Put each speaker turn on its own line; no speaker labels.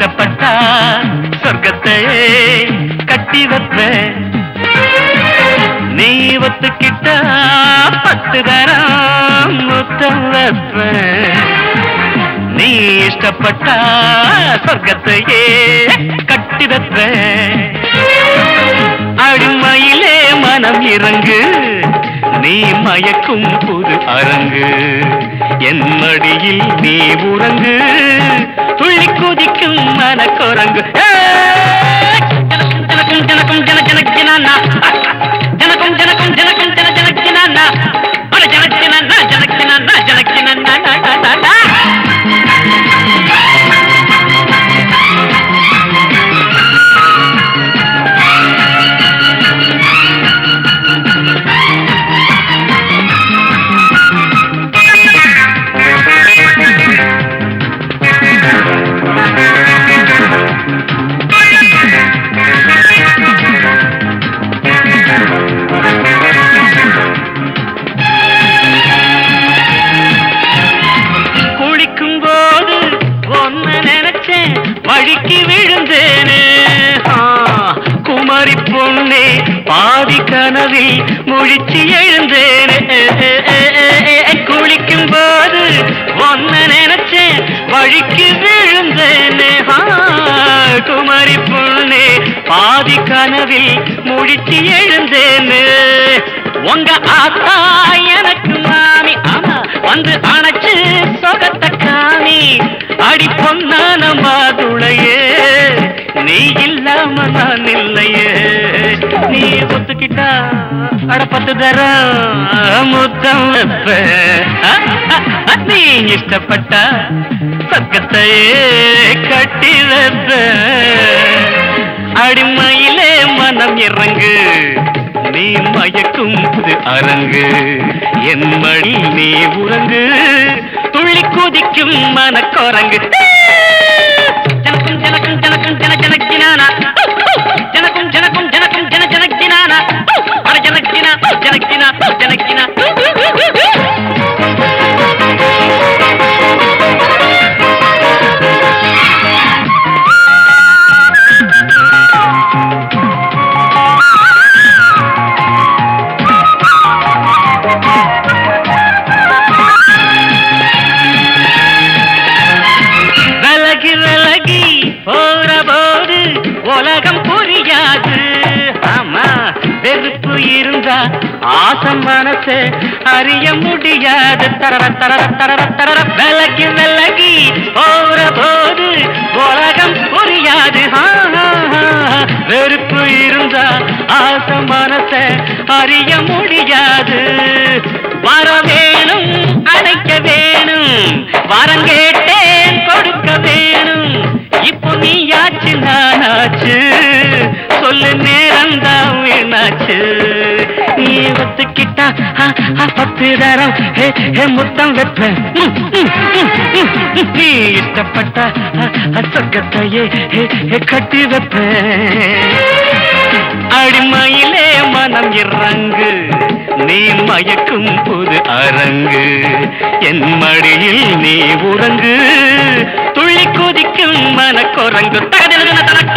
இஷ்டப்பட்டா சொர்க்கத்தை கட்டி வைப்ப நீ ஒத்துக்கிட்டா 10 தரம் முத்தம் வைப்ப நீ இஷ்டப்பட்டா சொர்க்கத்தையே கட்டி வைப்ப அடிமையிலே மனம் இறங்கு நீ மயக்கும் புது அரங்கு என் மடியில் நீ உறங்கு துள்ளி குதிக்கும் மனக்குரங்கு ஜனக்கும் ஜனக்கும் ஜன ஜனக் ஜனானா ஜனக்கும் ஜனக்கும் ஜனக்கும் ஜன ஜனக் ஜனானா அட ஜனக் ஜனானா ஜனக் ஜனானா ஜனக் ஜனானா வழிக்கு விழுந்தேனே குமரி பொண்ணே பாதி கனவில் முழிச்சு எழுந்தேனே குளிக்கும் போது ஒன்ன நினைச்சேன் வழிக்கு விழுந்தேனே குமரி பொண்ணே பாதி கனவில் முழிச்சு எழுந்தேனே உங்க ஆத்தா எனக்கு மாமி ஆமா வந்து அணைச்சு சொகத்த காமி அடி பொன்னான மாதுளையே நீ இல்லாம நான் இல்லையே நீ ஒத்துக்கிட்டா அட 10 தரம் முத்தம் வைப்ப நீ இஷ்டப்பட்டா சொர்க்கத்தையே கட்டி வைப்ப அடிமையிலே மனம் இறங்கு நீ மயக்கும் புது அரங்கு என் மடி நீ உறங்கு துள்ளி குதிக்கும் மனக்குரங்கு ஜனக்கும் ஜனக்கும் ஜனக்கும் ஜன ஜனக்கினானா ஜனக்கும் ஜனக்கும் ஜனக்கும் ஜன ஜனக்கினானா அட ஜனக்கினா ஜனக்கினா ஜனக்கினா போறபோது உலகம் புரியாது ஆமா வெறுப்பு இருந்தா ஆசம் மனசு அறிய முடியாது தரர தரர தரர தரர விலகி விலகி போறபோது உலகம் புரியாது வெறுப்பு இருந்தா ஆசம் மனசு அறிய முடியாது வர வேணும் அழைக்க வேணும் வரம் கேட்டேன் கொடுக்க வேணும் இப்போ நீயாச்சு நானாச்சு சொல்லு நேரம்தான் வீணாச்சு நீ ஒத்துக்கிட்டா 10 தரம் முத்தம் வைப்ப நீ இஷ்டப்பட்டா சொர்க்கத்தையே கட்டி வைப்ப அடிமையிலே மனம் இறங்கு நீ மயக்கும் புது அரங்கு என் மடியில் நீ உறங்கு துள்ளி குதிக்கும் மனக்குரங்கு தகதின தனக்கு